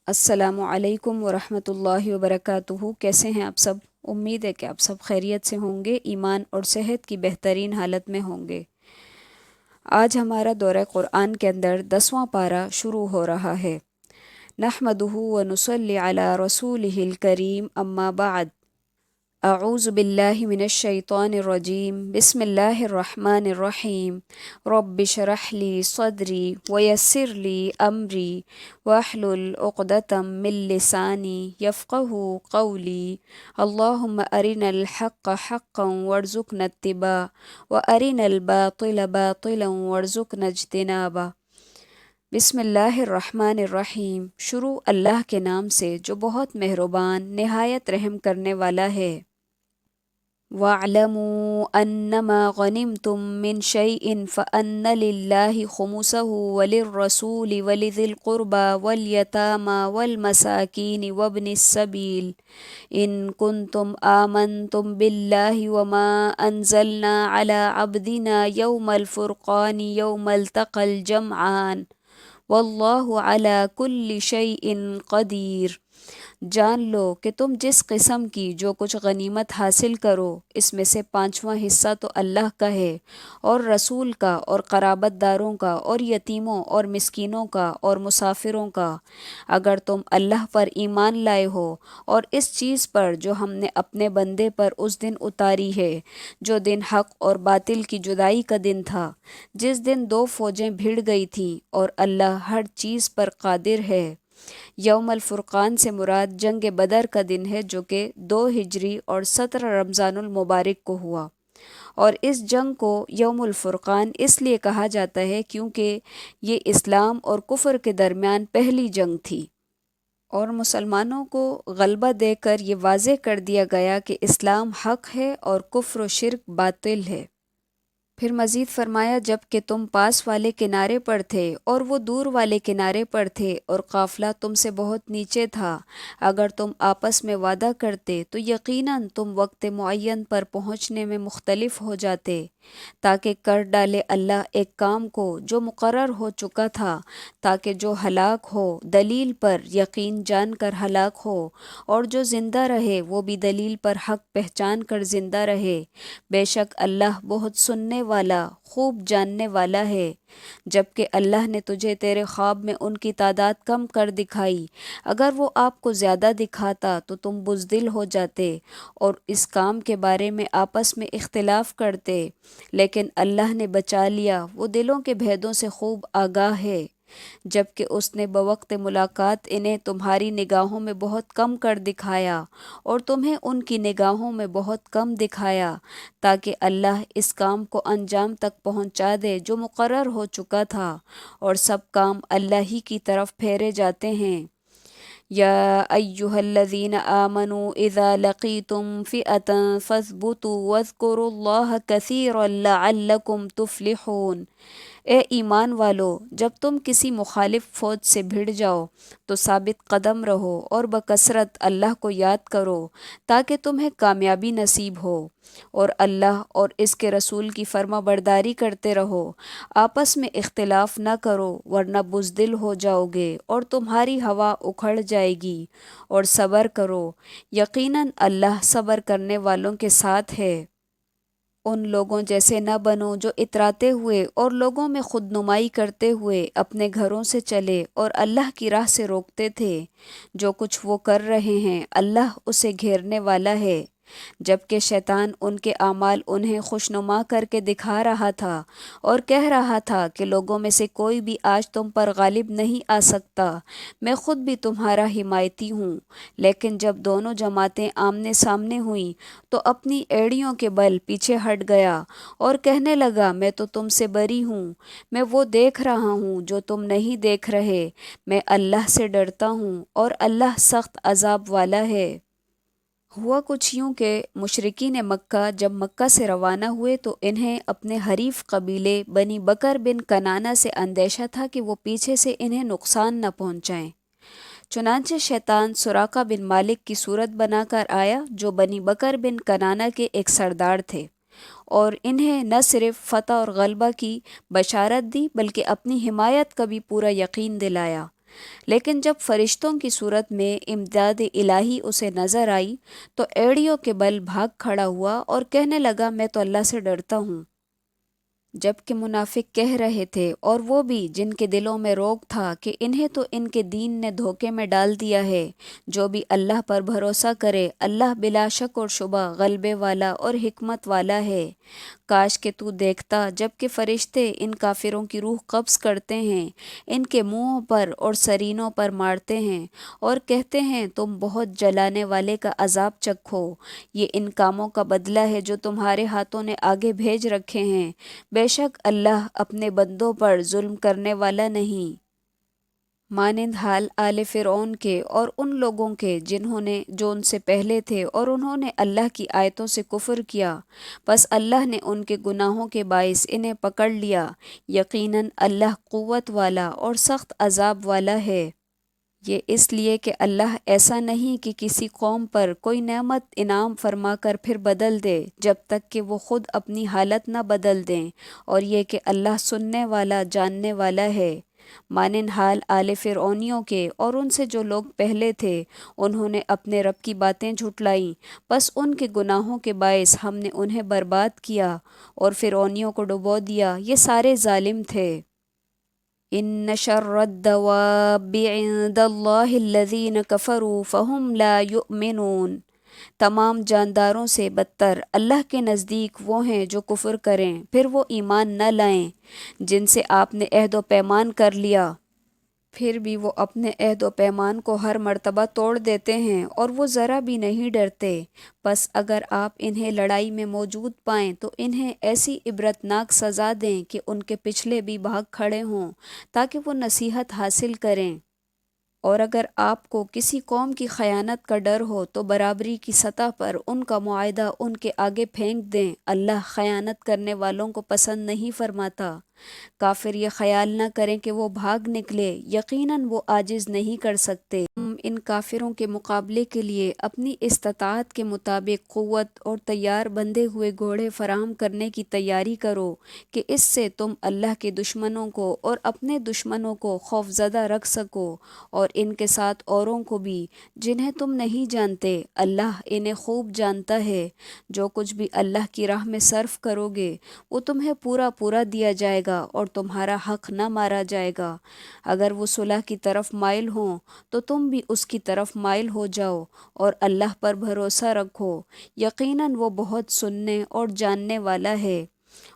السلام علیکم ورحمۃ اللہ وبرکاتہ۔ کیسے ہیں آپ سب؟ امید ہے کہ آپ سب خیریت سے ہوں گے، ایمان اور صحت کی بہترین حالت میں ہوں گے۔ آج ہمارا دورہ قرآن کے اندر 10واں پارہ شروع ہو رہا ہے۔ نحمدہ ونصلی علی رسولہ الکریم، اما بعد۔ اعوذ باللہ من الشیطان الرجیم، بسم اللہ الرحمن الرحیم۔ رب اشرح لی صدری ویسر لی امری واحلل عقدۃ من لسانی یفقہوا قولی۔ اللہم ارنا الحق حقا وارزقنا اتباعہ وارنا الباطل باطلا وارزقنا اجتنابہ۔ بسم اللہ الرحمن الرحیم۔ شروع اللہ کے نام سے جو بہت مہربان نہایت رحم کرنے والا ہے۔ وَاعْلَمُوا أَنَّمَا غَنِمْتُم مِّن شَيْءٍ فَأَنَّ لِلَّهِ خُمُسَهُ وَلِلرَّسُولِ وَلِذِي الْقُرْبَى وَالْيَتَامَى وَالْمَسَاكِينِ وَابْنِ السَّبِيلِ إِن كُنتُمْ آمَنتُم بِاللَّهِ وَمَا أَنزَلْنَا عَلَىٰ عَبْدِنَا يَوْمَ الْفُرْقَانِ يَوْمَ الْتَقَى الْجَمْعَانِ وَاللَّهُ عَلَىٰ كُلِّ شَيْءٍ قَدِيرٌ۔ جان لو کہ تم جس قسم کی جو کچھ غنیمت حاصل کرو، اس میں سے 5واں حصہ تو اللہ کا ہے، اور رسول کا، اور قرابت داروں کا، اور یتیموں اور مسکینوں کا، اور مسافروں کا، اگر تم اللہ پر ایمان لائے ہو، اور اس چیز پر جو ہم نے اپنے بندے پر اس دن اتاری ہے، جو دن حق اور باطل کی جدائی کا دن تھا، جس دن دو فوجیں بھڑ گئی تھیں، اور اللہ ہر چیز پر قادر ہے۔ یوم الفرقان سے مراد جنگ بدر کا دن ہے، جو کہ 2 ہجری اور 17 رمضان المبارک کو ہوا، اور اس جنگ کو یوم الفرقان اس لیے کہا جاتا ہے کیونکہ یہ اسلام اور کفر کے درمیان پہلی جنگ تھی، اور مسلمانوں کو غلبہ دے کر یہ واضح کر دیا گیا کہ اسلام حق ہے اور کفر و شرک باطل ہے۔ پھر مزید فرمایا، جب کہ تم پاس والے کنارے پر تھے اور وہ دور والے کنارے پر تھے، اور قافلہ تم سے بہت نیچے تھا، اگر تم آپس میں وعدہ کرتے تو یقیناً تم وقت معین پر پہنچنے میں مختلف ہو جاتے، تاکہ کر ڈالے اللہ ایک کام کو جو مقرر ہو چکا تھا، تاکہ جو ہلاک ہو دلیل پر یقین جان کر ہلاک ہو، اور جو زندہ رہے وہ بھی دلیل پر حق پہچان کر زندہ رہے۔ بے شک اللہ بہت سننے والا، خوب جاننے والا ہے۔ جبکہ اللہ نے تجھے تیرے خواب میں ان کی تعداد کم کر دکھائی، اگر وہ آپ کو زیادہ دکھاتا تو تم بزدل ہو جاتے اور اس کام کے بارے میں آپس میں اختلاف کرتے، لیکن اللہ نے بچا لیا، وہ دلوں کے بھیدوں سے خوب آگاہ ہے۔ جبکہ اس نے بوقت ملاقات انہیں تمہاری نگاہوں میں بہت کم کر دکھایا، اور تمہیں ان کی نگاہوں میں بہت کم دکھایا، تاکہ اللہ اس کام کو انجام تک پہنچا دے جو مقرر ہو چکا تھا، اور سب کام اللہ ہی کی طرف پھیرے جاتے ہیں۔ یا ایہا الذین آمنوا اذا لقیتم فئۃ فاثبتوا واذکروا اللہ کثیرا لعلکم تفلحون۔ اے ایمان والو، جب تم کسی مخالف فوج سے بھڑ جاؤ تو ثابت قدم رہو اور بکثرت اللہ کو یاد کرو تاکہ تمہیں کامیابی نصیب ہو، اور اللہ اور اس کے رسول کی فرما برداری کرتے رہو، آپس میں اختلاف نہ کرو ورنہ بزدل ہو جاؤ گے اور تمہاری ہوا اکھڑ جائے گی، اور صبر کرو، یقیناً اللہ صبر کرنے والوں کے ساتھ ہے۔ ان لوگوں جیسے نہ بنو جو اتراتے ہوئے اور لوگوں میں خود نمائی کرتے ہوئے اپنے گھروں سے چلے اور اللہ کی راہ سے روکتے تھے۔ جو کچھ وہ کر رہے ہیں اللہ اسے گھیرنے والا ہے۔ جبکہ شیطان ان کے اعمال انہیں خوشنما کر کے دکھا رہا تھا اور کہہ رہا تھا کہ لوگوں میں سے کوئی بھی آج تم پر غالب نہیں آ سکتا، میں خود بھی تمہارا حمایتی ہوں۔ لیکن جب دونوں جماعتیں آمنے سامنے ہوئیں تو اپنی ایڑیوں کے بل پیچھے ہٹ گیا اور کہنے لگا، میں تو تم سے بری ہوں، میں وہ دیکھ رہا ہوں جو تم نہیں دیکھ رہے، میں اللہ سے ڈرتا ہوں اور اللہ سخت عذاب والا ہے۔ ہوا کچھ یوں کہ مشرکین مکہ جب مکہ سے روانہ ہوئے تو انہیں اپنے حریف قبیلے بنی بکر بن کنانہ سے اندیشہ تھا کہ وہ پیچھے سے انہیں نقصان نہ پہنچائیں۔ چنانچہ شیطان سراقہ بن مالک کی صورت بنا کر آیا، جو بنی بکر بن کنانہ کے ایک سردار تھے، اور انہیں نہ صرف فتح اور غلبہ کی بشارت دی بلکہ اپنی حمایت کا بھی پورا یقین دلایا۔ لیکن جب فرشتوں کی صورت میں امداد الہی اسے نظر آئی تو ایڑیوں کے بل بھاگ کھڑا ہوا اور کہنے لگا میں تو اللہ سے ڈرتا ہوں۔ جبکہ منافق کہہ رہے تھے، اور وہ بھی جن کے دلوں میں روگ تھا، کہ انہیں تو ان کے دین نے دھوکے میں ڈال دیا ہے۔ جو بھی اللہ پر بھروسہ کرے، اللہ بلا شک اور شبہ غلبے والا اور حکمت والا ہے۔ کاش کہ تو دیکھتا جب کہ فرشتے ان کافروں کی روح قبض کرتے ہیں، ان کے منہوں پر اور سرینوں پر مارتے ہیں اور کہتے ہیں تم بہت جلانے والے کا عذاب چکھو۔ یہ ان کاموں کا بدلہ ہے جو تمہارے ہاتھوں نے آگے بھیج رکھے ہیں۔ بے شک اللہ اپنے بندوں پر ظلم کرنے والا نہیں۔ مانند حال آل فرعون کے اور ان لوگوں کے جو ان سے پہلے تھے، اور انہوں نے اللہ کی آیتوں سے کفر کیا، پس اللہ نے ان کے گناہوں کے باعث انہیں پکڑ لیا۔ یقیناً اللہ قوت والا اور سخت عذاب والا ہے۔ یہ اس لیے کہ اللہ ایسا نہیں کہ کسی قوم پر کوئی نعمت انعام فرما کر پھر بدل دے جب تک کہ وہ خود اپنی حالت نہ بدل دیں، اور یہ کہ اللہ سننے والا جاننے والا ہے۔ مانند حال آل فرعونیوں کے اور ان سے جو لوگ پہلے تھے، انہوں نے اپنے رب کی باتیں جھٹلائیں، پس ان کے گناہوں کے باعث ہم نے انہیں برباد کیا اور فرعونیوں کو ڈبو دیا۔ یہ سارے ظالم تھے۔ ان شر الدواب عند اللہ الذین کفروا فہم لا یؤمنون۔ تمام جانداروں سے بدتر اللہ کے نزدیک وہ ہیں جو کفر کریں پھر وہ ایمان نہ لائیں۔ جن سے آپ نے عہد و پیمان کر لیا، پھر بھی وہ اپنے عہد و پیمان کو ہر مرتبہ توڑ دیتے ہیں، اور وہ ذرا بھی نہیں ڈرتے۔ پس اگر آپ انہیں لڑائی میں موجود پائیں تو انہیں ایسی عبرتناک سزا دیں کہ ان کے پچھلے بھی بھاگ کھڑے ہوں تاکہ وہ نصیحت حاصل کریں۔ اور اگر آپ کو کسی قوم کی خیانت کا ڈر ہو تو برابری کی سطح پر ان کا معاہدہ ان کے آگے پھینک دیں۔ اللہ خیانت کرنے والوں کو پسند نہیں فرماتا۔ کافر یہ خیال نہ کریں کہ وہ بھاگ نکلے، یقیناً وہ عاجز نہیں کر سکتے۔ تم ان کافروں کے مقابلے کے لیے اپنی استطاعت کے مطابق قوت اور تیار بندھے ہوئے گھوڑے فراہم کرنے کی تیاری کرو کہ اس سے تم اللہ کے دشمنوں کو اور اپنے دشمنوں کو خوفزدہ رکھ سکو، اور ان کے ساتھ اوروں کو بھی جنہیں تم نہیں جانتے۔ اللہ انہیں خوب جانتا ہے۔ جو کچھ بھی اللہ کی راہ میں صرف کرو گے وہ تمہیں پورا پورا دیا جائے گا اور تمہارا حق نہ مارا جائے گا۔ اگر وہ صلح کی طرف مائل ہوں تو تم بھی اس کی طرف مائل ہو جاؤ اور اللہ پر بھروسہ رکھو، یقیناً وہ بہت سننے اور جاننے والا ہے۔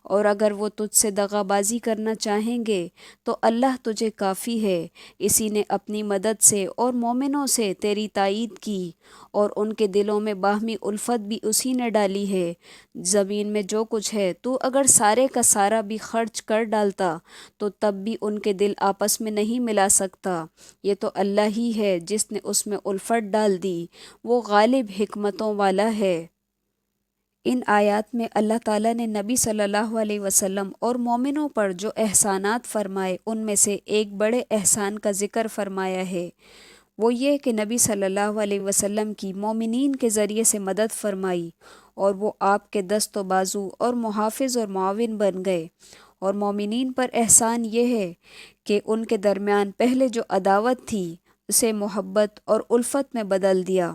اور اگر وہ تجھ سے دغا بازی کرنا چاہیں گے تو اللہ تجھے کافی ہے۔ اسی نے اپنی مدد سے اور مومنوں سے تیری تائید کی، اور ان کے دلوں میں باہمی الفت بھی اسی نے ڈالی ہے۔ زمین میں جو کچھ ہے تو اگر سارے کا سارا بھی خرچ کر ڈالتا تو تب بھی ان کے دل آپس میں نہیں ملا سکتا۔ یہ تو اللہ ہی ہے جس نے اس میں الفت ڈال دی، وہ غالب حکمتوں والا ہے۔ ان آیات میں اللہ تعالیٰ نے نبی صلی اللہ علیہ وسلم اور مومنوں پر جو احسانات فرمائے ان میں سے ایک بڑے احسان کا ذکر فرمایا ہے۔ وہ یہ کہ نبی صلی اللہ علیہ وسلم کی مومنین کے ذریعے سے مدد فرمائی، اور وہ آپ کے دست و بازو اور محافظ اور معاون بن گئے۔ اور مومنین پر احسان یہ ہے کہ ان کے درمیان پہلے جو عداوت تھی اسے محبت اور الفت میں بدل دیا۔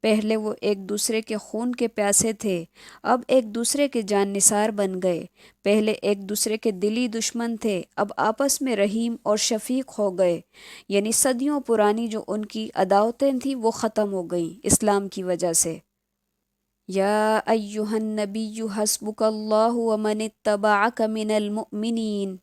پہلے وہ ایک دوسرے کے خون کے پیاسے تھے، اب ایک دوسرے کے جان نثار بن گئے۔ پہلے ایک دوسرے کے دلی دشمن تھے، اب آپس میں رحیم اور شفیق ہو گئے۔ یعنی صدیوں پرانی جو ان کی عداوتیں تھیں وہ ختم ہو گئیں اسلام کی وجہ سے۔ یا ایہا النبی حسبک اللہ ومن اتبعک من المؤمنین۔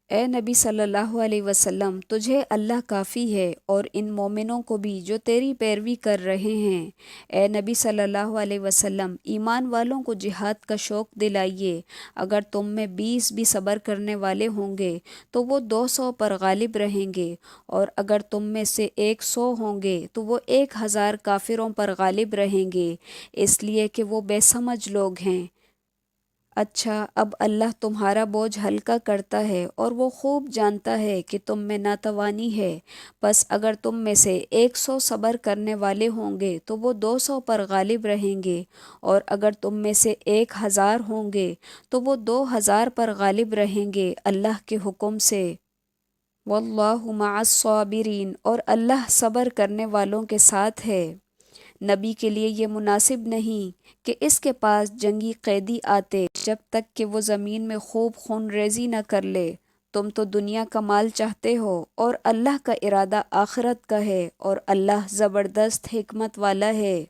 اے نبی صلی اللہ علیہ وسلم، تجھے اللہ کافی ہے اور ان مومنوں کو بھی جو تیری پیروی کر رہے ہیں۔ اے نبی صلی اللہ علیہ وسلم، ایمان والوں کو جہاد کا شوق دلائیے۔ اگر تم میں 20 بھی صبر کرنے والے ہوں گے تو وہ 200 پر غالب رہیں گے، اور اگر تم میں سے 100 ہوں گے تو وہ 1000 کافروں پر غالب رہیں گے، اس لیے کہ وہ بے سمجھ لوگ ہیں۔ اچھا، اب اللہ تمہارا بوجھ ہلکا کرتا ہے اور وہ خوب جانتا ہے کہ تم میں ناتوانی ہے۔ پس اگر تم میں سے 100 صبر کرنے والے ہوں گے تو وہ 200 پر غالب رہیں گے، اور اگر تم میں سے 1000 ہوں گے تو وہ 2000 پر غالب رہیں گے اللہ کے حکم سے۔ واللہ مع الصابرین، اور اللہ صبر کرنے والوں کے ساتھ ہے۔ نبی کے لیے یہ مناسب نہیں کہ اس کے پاس جنگی قیدی آتے جب تک کہ وہ زمین میں خوب خون ریزی نہ کر لے۔ تم تو دنیا کا مال چاہتے ہو، اور اللہ کا ارادہ آخرت کا ہے، اور اللہ زبردست حکمت والا ہے۔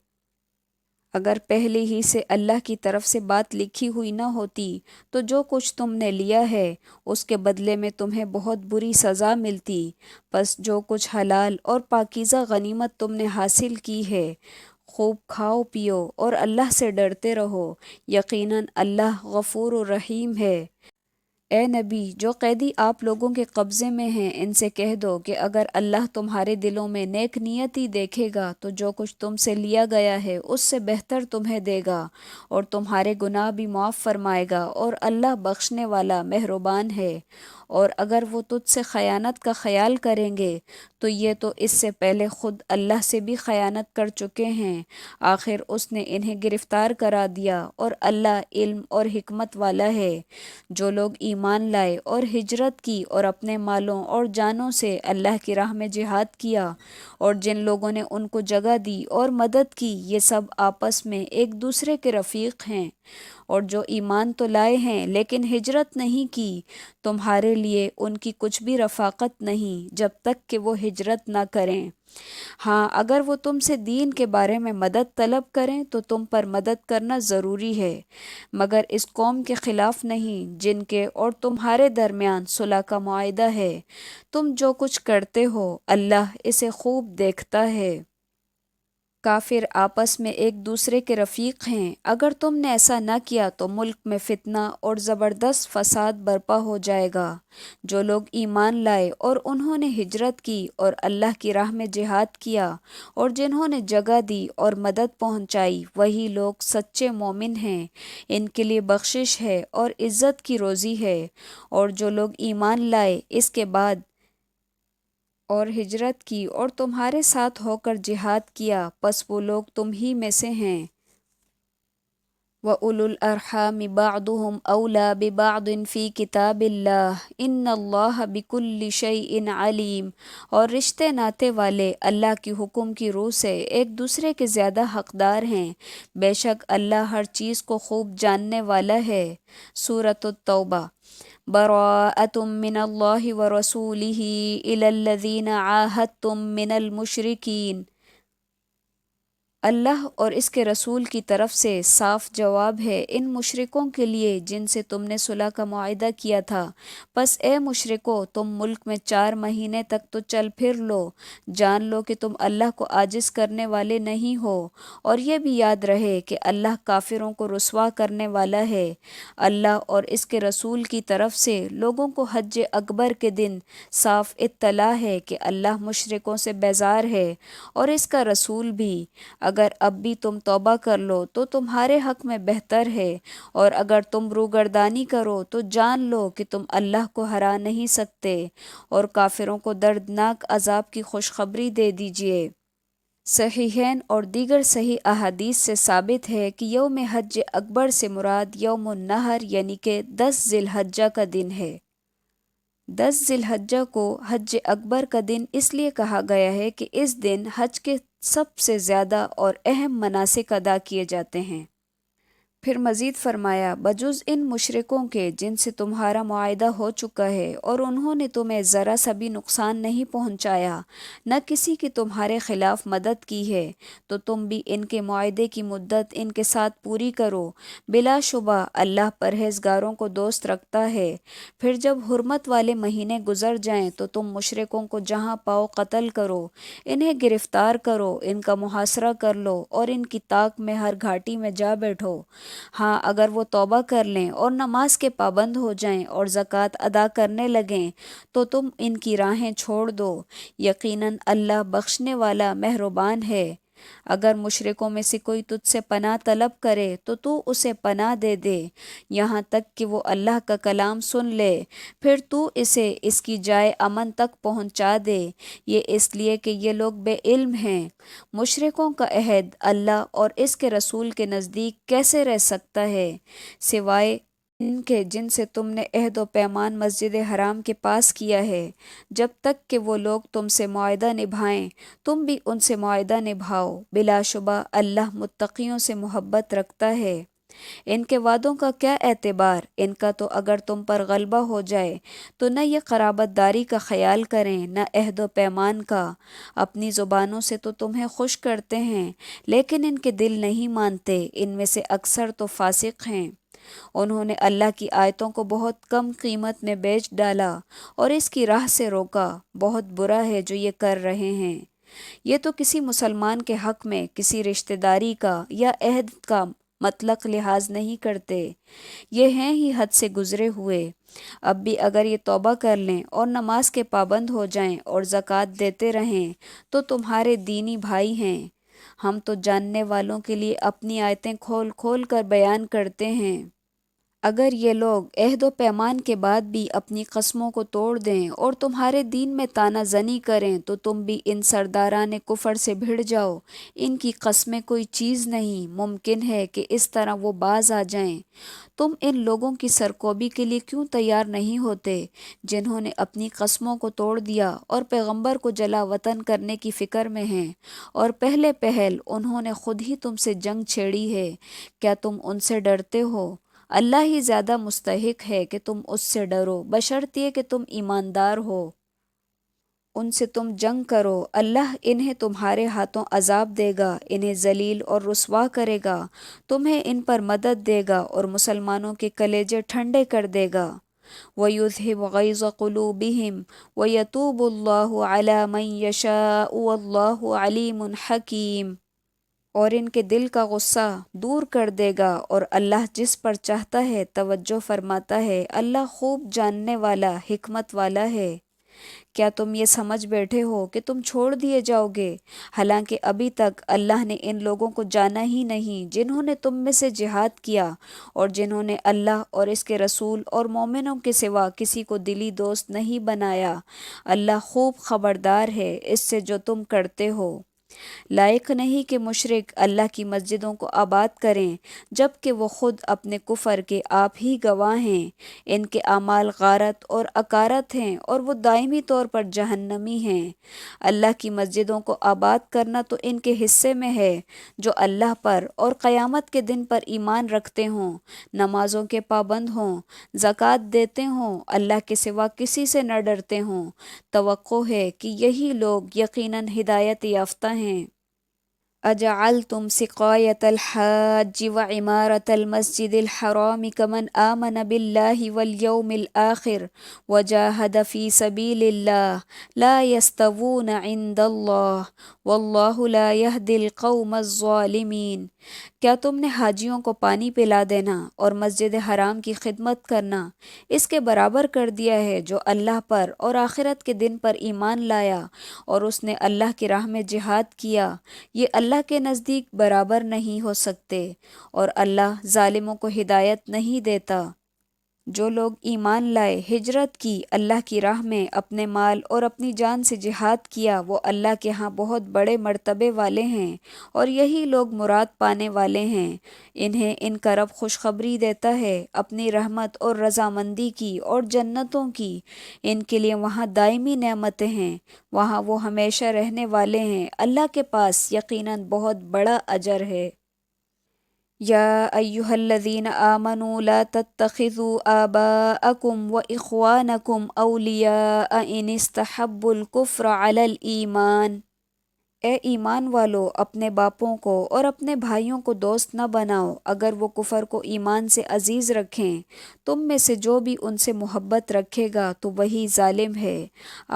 اگر پہلے ہی سے اللہ کی طرف سے بات لکھی ہوئی نہ ہوتی تو جو کچھ تم نے لیا ہے اس کے بدلے میں تمہیں بہت بری سزا ملتی۔ پس جو کچھ حلال اور پاکیزہ غنیمت تم نے حاصل کی ہے خوب کھاؤ پیو اور اللہ سے ڈرتے رہو، یقیناً اللہ غفور و رحیم ہے۔ اے نبی، جو قیدی آپ لوگوں کے قبضے میں ہیں ان سے کہہ دو کہ اگر اللہ تمہارے دلوں میں نیک نیتی دیکھے گا تو جو کچھ تم سے لیا گیا ہے اس سے بہتر تمہیں دے گا، اور تمہارے گناہ بھی معاف فرمائے گا، اور اللہ بخشنے والا مہربان ہے۔ اور اگر وہ تجھ سے خیانت کا خیال کریں گے تو یہ تو اس سے پہلے خود اللہ سے بھی خیانت کر چکے ہیں، آخر اس نے انہیں گرفتار کرا دیا، اور اللہ علم اور حکمت والا ہے۔ جو لوگ ایمان لائے اور ہجرت کی اور اپنے مالوں اور جانوں سے اللہ کی راہ میں جہاد کیا، اور جن لوگوں نے ان کو جگہ دی اور مدد کی، یہ سب آپس میں ایک دوسرے کے رفیق ہیں۔ اور جو ایمان تو لائے ہیں لیکن ہجرت نہیں کی، تمہارے لیے ان کی کچھ بھی رفاقت نہیں جب تک کہ وہ ہجرت نہ کریں۔ ہاں، اگر وہ تم سے دین کے بارے میں مدد طلب کریں تو تم پر مدد کرنا ضروری ہے، مگر اس قوم کے خلاف نہیں جن کے اور تمہارے درمیان صلح کا معاہدہ ہے۔ تم جو کچھ کرتے ہو اللہ اسے خوب دیکھتا ہے۔ کافر آپس میں ایک دوسرے کے رفیق ہیں، اگر تم نے ایسا نہ کیا تو ملک میں فتنہ اور زبردست فساد برپا ہو جائے گا۔ جو لوگ ایمان لائے اور انہوں نے ہجرت کی اور اللہ کی راہ میں جہاد کیا، اور جنہوں نے جگہ دی اور مدد پہنچائی، وہی لوگ سچے مومن ہیں، ان کے لیے بخشش ہے اور عزت کی روزی ہے۔ اور جو لوگ ایمان لائے اس کے بعد اور ہجرت کی اور تمہارے ساتھ ہو کر جہاد کیا، پس وہ لوگ تم ہی میں سے ہیں۔ وَأُولُو الْأَرْحَامِ بَعْضُهُمْ أَوْلَىٰ بِبَعْضٍ فِي كِتَابِ اللَّهِ إِنَّ اللَّهَ بِكُلِّ شَيْءٍ عَلِيمٌ۔ اور رشتے ناطے والے اللہ کی حکم کی روح سے ایک دوسرے کے زیادہ حقدار ہیں، بے شک اللہ ہر چیز کو خوب جاننے والا ہے۔ سورۃ التوبہ۔ براءۃ من اللہ ورسولہ الی الذین عاہدتم من المشرکین۔ اللہ اور اس کے رسول کی طرف سے صاف جواب ہے ان مشرکوں کے لیے جن سے تم نے صلح کا معاہدہ کیا تھا۔ پس اے مشرکو، تم ملک میں 4 مہینے تک تو چل پھر لو، جان لو کہ تم اللہ کو عاجز کرنے والے نہیں ہو، اور یہ بھی یاد رہے کہ اللہ کافروں کو رسوا کرنے والا ہے۔ اللہ اور اس کے رسول کی طرف سے لوگوں کو حج اکبر کے دن صاف اطلاع ہے کہ اللہ مشرکوں سے بیزار ہے، اور اس کا رسول بھی۔ اگر اب بھی تم توبہ کر لو تو تمہارے حق میں بہتر ہے، اور اگر تم روگردانی کرو تو جان لو کہ تم اللہ کو ہرا نہیں سکتے، اور کافروں کو دردناک عذاب کی خوشخبری دے دیجیے۔ صحیحین اور دیگر صحیح احادیث سے ثابت ہے کہ یوم حج اکبر سے مراد یوم النحر یعنی کہ 10 ذی الحجہ کا دن ہے۔ 10 ذی الحجہ کو حج اکبر کا دن اس لیے کہا گیا ہے کہ اس دن حج کے سب سے زیادہ اور اہم مناسک ادا کیے جاتے ہیں۔ پھر مزید فرمایا، بجز ان مشرکوں کے جن سے تمہارا معاہدہ ہو چکا ہے اور انہوں نے تمہیں ذرا سا بھی نقصان نہیں پہنچایا، نہ کسی کی تمہارے خلاف مدد کی ہے، تو تم بھی ان کے معاہدے کی مدت ان کے ساتھ پوری کرو۔ بلا شبہ اللہ پرہیزگاروں کو دوست رکھتا ہے۔ پھر جب حرمت والے مہینے گزر جائیں تو تم مشرکوں کو جہاں پاؤ قتل کرو، انہیں گرفتار کرو، ان کا محاصرہ کر لو اور ان کی طاق میں ہر گھاٹی میں جا بیٹھو۔ ہاں، اگر وہ توبہ کر لیں اور نماز کے پابند ہو جائیں اور زکوٰۃ ادا کرنے لگیں تو تم ان کی راہیں چھوڑ دو، یقیناً اللہ بخشنے والا مہربان ہے۔ اگر مشرکوں میں سے کوئی تجھ سے پناہ طلب کرے تو اسے پناہ دے دے، یہاں تک کہ وہ اللہ کا کلام سن لے، پھر تو اسے اس کی جائے امن تک پہنچا دے، یہ اس لیے کہ یہ لوگ بے علم ہیں۔ مشرکوں کا عہد اللہ اور اس کے رسول کے نزدیک کیسے رہ سکتا ہے، سوائے ان کے جن سے تم نے عہد و پیمان مسجد حرام کے پاس کیا ہے، جب تک کہ وہ لوگ تم سے معاہدہ نبھائیں تم بھی ان سے معاہدہ نبھاؤ، بلا شبہ اللہ متقیوں سے محبت رکھتا ہے۔ ان کے وعدوں کا کیا اعتبار، ان کا تو اگر تم پر غلبہ ہو جائے تو نہ یہ قرابت داری کا خیال کریں نہ عہد و پیمان کا، اپنی زبانوں سے تو تمہیں خوش کرتے ہیں لیکن ان کے دل نہیں مانتے، ان میں سے اکثر تو فاسق ہیں۔ انہوں نے اللہ کی آیتوں کو بہت کم قیمت میں بیچ ڈالا اور اس کی راہ سے روکا، بہت برا ہے جو یہ کر رہے ہیں۔ یہ تو کسی مسلمان کے حق میں کسی رشتہ داری کا یا عہد کا مطلق لحاظ نہیں کرتے، یہ ہیں ہی حد سے گزرے ہوئے۔ اب بھی اگر یہ توبہ کر لیں اور نماز کے پابند ہو جائیں اور زکوٰۃ دیتے رہیں تو تمہارے دینی بھائی ہیں۔ ہم تو جاننے والوں کے لیے اپنی آیتیں کھول کھول کر بیان کرتے ہیں۔ اگر یہ لوگ عہد و پیمان کے بعد بھی اپنی قسموں کو توڑ دیں اور تمہارے دین میں طعنہ زنی کریں تو تم بھی ان سرداران کفر سے بھڑ جاؤ، ان کی قسمیں کوئی چیز نہیں، ممکن ہے کہ اس طرح وہ باز آ جائیں۔ تم ان لوگوں کی سرکوبی کے لیے کیوں تیار نہیں ہوتے جنہوں نے اپنی قسموں کو توڑ دیا اور پیغمبر کو جلا وطن کرنے کی فکر میں ہیں، اور پہلے پہل انہوں نے خود ہی تم سے جنگ چھیڑی ہے، کیا تم ان سے ڈرتے ہو؟ اللہ ہی زیادہ مستحق ہے کہ تم اس سے ڈرو، بشرطیہ کہ تم ایماندار ہو۔ ان سے تم جنگ کرو، اللہ انہیں تمہارے ہاتھوں عذاب دے گا، انہیں ذلیل اور رسوا کرے گا، تمہیں ان پر مدد دے گا اور مسلمانوں کے کلیجے ٹھنڈے کر دے گا۔ وَيُذْهِبْ غَيْظَ قُلُوبِهِمْ وَيَتُوبُ اللَّهُ عَلَى مَن يَشَاءُ وَاللَّهُ عَلِيمٌ حَكِيمٌ۔ اور ان کے دل کا غصہ دور کر دے گا اور اللہ جس پر چاہتا ہے توجہ فرماتا ہے، اللہ خوب جاننے والا حکمت والا ہے۔ کیا تم یہ سمجھ بیٹھے ہو کہ تم چھوڑ دیے جاؤ گے، حالانکہ ابھی تک اللہ نے ان لوگوں کو جانا ہی نہیں جنہوں نے تم میں سے جہاد کیا اور جنہوں نے اللہ اور اس کے رسول اور مومنوں کے سوا کسی کو دلی دوست نہیں بنایا۔ اللہ خوب خبردار ہے اس سے جو تم کرتے ہو۔ لائق نہیں کہ مشرک اللہ کی مسجدوں کو آباد کریں جب کہ وہ خود اپنے کفر کے آپ ہی گواہ ہیں، ان کے اعمال غارت اور اکارت ہیں اور وہ دائمی طور پر جہنمی ہیں۔ اللہ کی مسجدوں کو آباد کرنا تو ان کے حصے میں ہے جو اللہ پر اور قیامت کے دن پر ایمان رکھتے ہوں، نمازوں کے پابند ہوں، زکوٰۃ دیتے ہوں، اللہ کے سوا کسی سے نہ ڈرتے ہوں۔ توقع ہے کہ یہی لوگ یقیناً ہدایت یافتہ ہیں۔ اجعلتم سقایة الحاج وعمارة المسجد الحرام كمن آمن بالله واليوم الآخر وجاهد في سبيل الله لا يستوون عند الله والله لا يهدي القوم الظالمين۔ کیا تم نے حاجیوں کو پانی پلا دینا اور مسجد حرام کی خدمت کرنا اس کے برابر کر دیا ہے جو اللہ پر اور آخرت کے دن پر ایمان لایا اور اس نے اللہ کی راہ میں جہاد کیا؟ یہ اللہ کے نزدیک برابر نہیں ہو سکتے، اور اللہ ظالموں کو ہدایت نہیں دیتا۔ جو لوگ ایمان لائے، ہجرت کی، اللہ کی راہ میں اپنے مال اور اپنی جان سے جہاد کیا، وہ اللہ کے ہاں بہت بڑے مرتبے والے ہیں، اور یہی لوگ مراد پانے والے ہیں۔ انہیں ان کا رب خوشخبری دیتا ہے اپنی رحمت اور رضامندی کی اور جنتوں کی، ان کے لیے وہاں دائمی نعمتیں ہیں، وہاں وہ ہمیشہ رہنے والے ہیں، اللہ کے پاس یقیناً بہت بڑا اجر ہے۔ یا ایہا الذین آمنوا لا تتخذوا آباءکم واخوانکم اولیاء ان استحبوا الکفر علی الایمان۔ اے ایمان والو، اپنے باپوں کو اور اپنے بھائیوں کو دوست نہ بناؤ اگر وہ کفر کو ایمان سے عزیز رکھیں، تم میں سے جو بھی ان سے محبت رکھے گا تو وہی ظالم ہے۔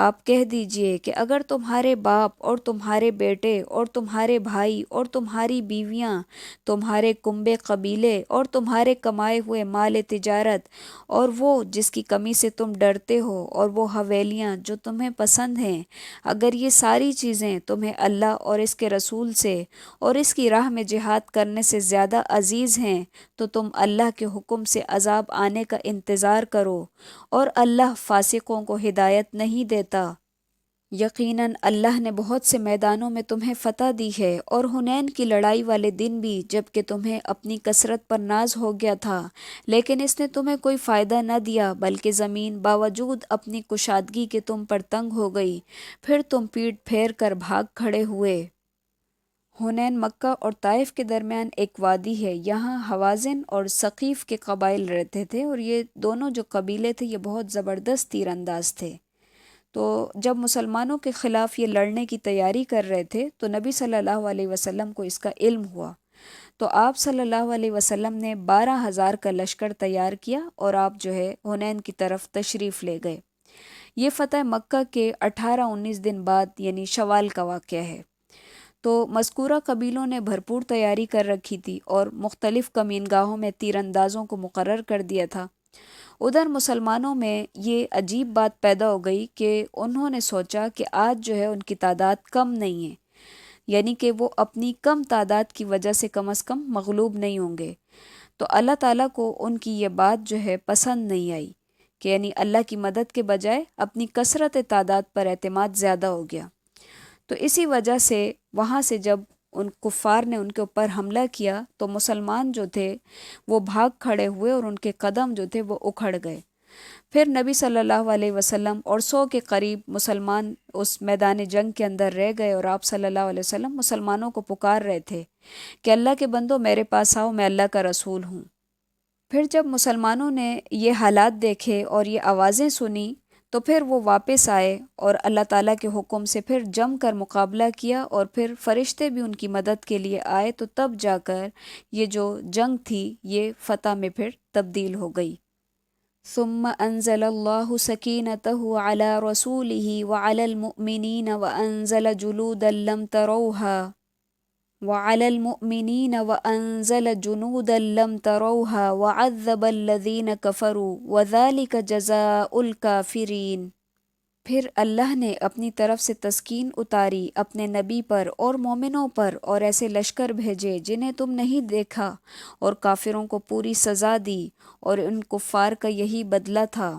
آپ کہہ دیجئے کہ اگر تمہارے باپ اور تمہارے بیٹے اور تمہارے بھائی اور تمہاری بیویاں، تمہارے کنبے قبیلے اور تمہارے کمائے ہوئے مال تجارت، اور وہ جس کی کمی سے تم ڈرتے ہو، اور وہ حویلیاں جو تمہیں پسند ہیں، اگر یہ ساری چیزیں تمہیں اللہ اور اس کے رسول سے اور اس کی راہ میں جہاد کرنے سے زیادہ عزیز ہیں تو تم اللہ کے حکم سے عذاب آنے کا انتظار کرو، اور اللہ فاسقوں کو ہدایت نہیں دیتا۔ یقیناً اللہ نے بہت سے میدانوں میں تمہیں فتح دی ہے، اور حنین کی لڑائی والے دن بھی، جب کہ تمہیں اپنی کثرت پر ناز ہو گیا تھا، لیکن اس نے تمہیں کوئی فائدہ نہ دیا، بلکہ زمین باوجود اپنی کشادگی کے تم پر تنگ ہو گئی، پھر تم پیٹ پھیر کر بھاگ کھڑے ہوئے۔ حنین مکہ اور طائف کے درمیان ایک وادی ہے، یہاں حوازن اور ثقیف کے قبائل رہتے تھے، اور یہ دونوں جو قبیلے تھے یہ بہت زبردست تیر انداز تھے۔ تو جب مسلمانوں کے خلاف یہ لڑنے کی تیاری کر رہے تھے تو نبی صلی اللہ علیہ وسلم کو اس کا علم ہوا، تو آپ صلی اللہ علیہ وسلم نے 12,000 کا لشکر تیار کیا اور آپ جو ہے حنین کی طرف تشریف لے گئے۔ یہ فتح مکہ کے 18-19 دن بعد یعنی شوال کا واقعہ ہے۔ تو مذکورہ قبیلوں نے بھرپور تیاری کر رکھی تھی اور مختلف کمینگاہوں میں تیر اندازوں کو مقرر کر دیا تھا۔ ادھر مسلمانوں میں یہ عجیب بات پیدا ہو گئی کہ انہوں نے سوچا کہ آج جو ہے ان کی تعداد کم نہیں ہے، یعنی کہ وہ اپنی کم تعداد کی وجہ سے کم از کم مغلوب نہیں ہوں گے۔ تو اللہ تعالیٰ کو ان کی یہ بات جو ہے پسند نہیں آئی کہ یعنی اللہ کی مدد کے بجائے اپنی کثرت تعداد پر اعتماد زیادہ ہو گیا۔ تو اسی وجہ سے وہاں سے جب ان کفار نے ان کے اوپر حملہ کیا تو مسلمان جو تھے وہ بھاگ کھڑے ہوئے اور ان کے قدم جو تھے وہ اکھڑ گئے۔ پھر نبی صلی اللہ علیہ وسلم اور 100 کے قریب مسلمان اس میدان جنگ کے اندر رہ گئے، اور آپ صلی اللہ علیہ وسلم مسلمانوں کو پکار رہے تھے کہ اللہ کے بندو میرے پاس آؤ، میں اللہ کا رسول ہوں۔ پھر جب مسلمانوں نے یہ حالات دیکھے اور یہ آوازیں سنی تو پھر وہ واپس آئے اور اللہ تعالیٰ کے حکم سے پھر جم کر مقابلہ کیا، اور پھر فرشتے بھی ان کی مدد کے لیے آئے، تو تب جا کر یہ جو جنگ تھی یہ فتح میں پھر تبدیل ہو گئی۔ ثم انزل اللہ سکینتہ علی رسولہ وعلی المؤمنین وانزل جلودا لم تروها وعلى المؤمنين وأنزل جنودا لم تروها وعذب الذين كفروا وذلك جزاء الكافرين۔ پھر اللہ نے اپنی طرف سے تسکین اتاری اپنے نبی پر اور مومنوں پر، اور ایسے لشکر بھیجے جنہیں تم نہیں دیکھا، اور کافروں کو پوری سزا دی، اور ان کفار کا یہی بدلہ تھا۔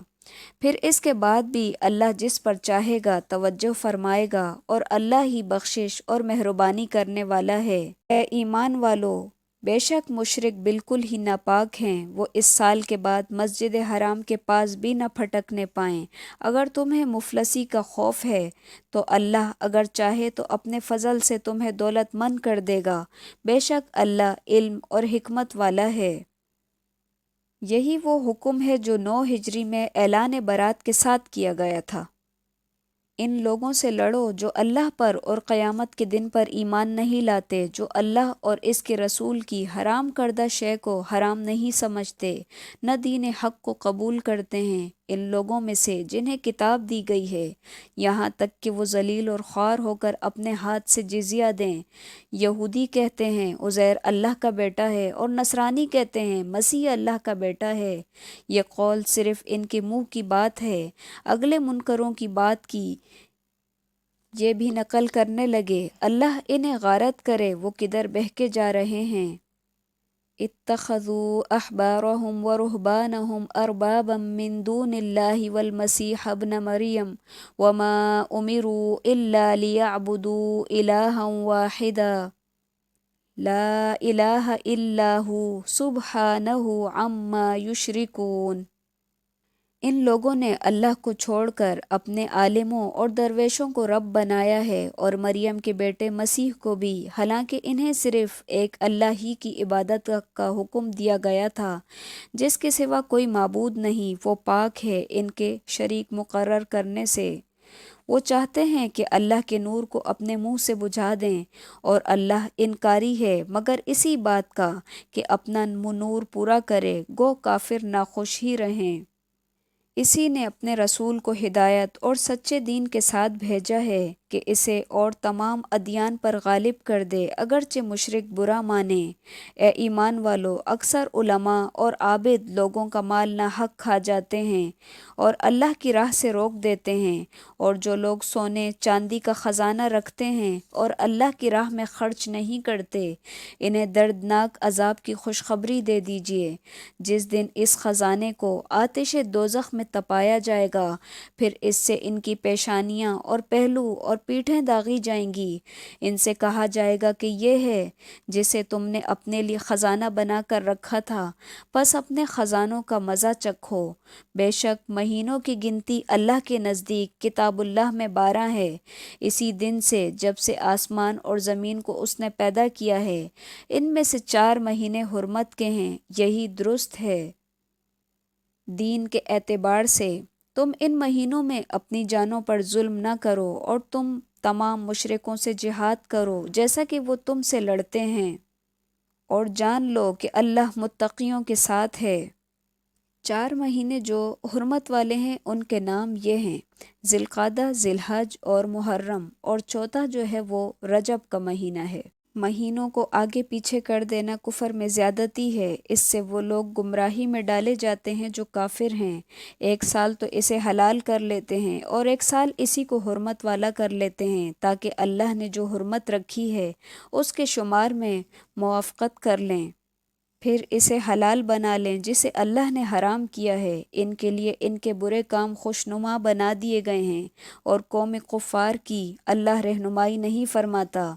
پھر اس کے بعد بھی اللہ جس پر چاہے گا توجہ فرمائے گا، اور اللہ ہی بخشش اور مہربانی کرنے والا ہے۔ اے ایمان والو، بے شک مشرک بالکل ہی ناپاک ہیں، وہ اس سال کے بعد مسجد حرام کے پاس بھی نہ پھٹکنے پائیں۔ اگر تمہیں مفلسی کا خوف ہے تو اللہ اگر چاہے تو اپنے فضل سے تمہیں دولت مند کر دے گا، بے شک اللہ علم اور حکمت والا ہے۔ یہی وہ حکم ہے جو 9 ہجری میں اعلان برات کے ساتھ کیا گیا تھا۔ ان لوگوں سے لڑو جو اللہ پر اور قیامت کے دن پر ایمان نہیں لاتے، جو اللہ اور اس کے رسول کی حرام کردہ شے کو حرام نہیں سمجھتے، نہ دین حق کو قبول کرتے ہیں، ان لوگوں میں سے جنہیں کتاب دی گئی ہے، یہاں تک کہ وہ ذلیل اور خوار ہو کر اپنے ہاتھ سے جزیہ دیں۔ یہودی کہتے ہیں عزیر اللہ کا بیٹا ہے، اور نصرانی کہتے ہیں مسیح اللہ کا بیٹا ہے۔ یہ قول صرف ان کے منہ کی بات ہے، اگلے منکروں کی بات کی یہ بھی نقل کرنے لگے، اللہ انہیں غارت کرے وہ کدھر بہکے جا رہے ہیں۔ اتخذوا احبارهم ورهبانهم اربابا من دون الله والمسيح ابن مريم وما امروا الا ليعبدوا الها واحدا لا اله الا هو سبحانه عما يشركون۔ ان لوگوں نے اللہ کو چھوڑ کر اپنے عالموں اور درویشوں کو رب بنایا ہے، اور مریم کے بیٹے مسیح کو بھی، حالانکہ انہیں صرف ایک اللہ ہی کی عبادت کا حکم دیا گیا تھا، جس کے سوا کوئی معبود نہیں، وہ پاک ہے ان کے شریک مقرر کرنے سے۔ وہ چاہتے ہیں کہ اللہ کے نور کو اپنے منہ سے بجھا دیں، اور اللہ انکاری ہے مگر اسی بات کا کہ اپنا نور پورا کرے، گو کافر ناخوش ہی رہیں۔ اسی نے اپنے رسول کو ہدایت اور سچے دین کے ساتھ بھیجا ہے کہ اسے اور تمام ادیان پر غالب کر دے اگرچہ مشرک برا مانیں۔ اے ایمان والو، اکثر علماء اور عابد لوگوں کا مال ناحق کھا جاتے ہیں اور اللہ کی راہ سے روک دیتے ہیں، اور جو لوگ سونے چاندی کا خزانہ رکھتے ہیں اور اللہ کی راہ میں خرچ نہیں کرتے، انہیں دردناک عذاب کی خوشخبری دے دیجیے۔ جس دن اس خزانے کو آتش دوزخ میں تپایا جائے گا، پھر اس سے ان کی پیشانیاں اور پہلو اور پیٹھیں داغی جائیں گی۔ ان سے کہا جائے گا کہ یہ ہے جسے تم نے اپنے لیے خزانہ بنا کر رکھا تھا، پس اپنے خزانوں کا مزہ چکھو۔ بے شک مہینوں کی گنتی اللہ کے نزدیک کتاب اللہ میں 12 ہے، اسی دن سے جب سے آسمان اور زمین کو اس نے پیدا کیا ہے، ان میں سے 4 مہینے حرمت کے ہیں، یہی درست ہے دین کے اعتبار سے۔ تم ان مہینوں میں اپنی جانوں پر ظلم نہ کرو اور تم تمام مشرکوں سے جہاد کرو جیسا کہ وہ تم سے لڑتے ہیں، اور جان لو کہ اللہ متقیوں کے ساتھ ہے۔ 4 مہینے جو حرمت والے ہیں ان کے نام یہ ہیں: ذی القعدہ، ذی الحج اور محرم، اور چوتھا جو ہے وہ رجب کا مہینہ ہے۔ مہینوں کو آگے پیچھے کر دینا کفر میں زیادتی ہے، اس سے وہ لوگ گمراہی میں ڈالے جاتے ہیں جو کافر ہیں۔ ایک سال تو اسے حلال کر لیتے ہیں اور ایک سال اسی کو حرمت والا کر لیتے ہیں، تاکہ اللہ نے جو حرمت رکھی ہے اس کے شمار میں موافقت کر لیں، پھر اسے حلال بنا لیں جسے اللہ نے حرام کیا ہے۔ ان کے لیے ان کے برے کام خوشنما بنا دیے گئے ہیں، اور قوم کفار کی اللہ رہنمائی نہیں فرماتا۔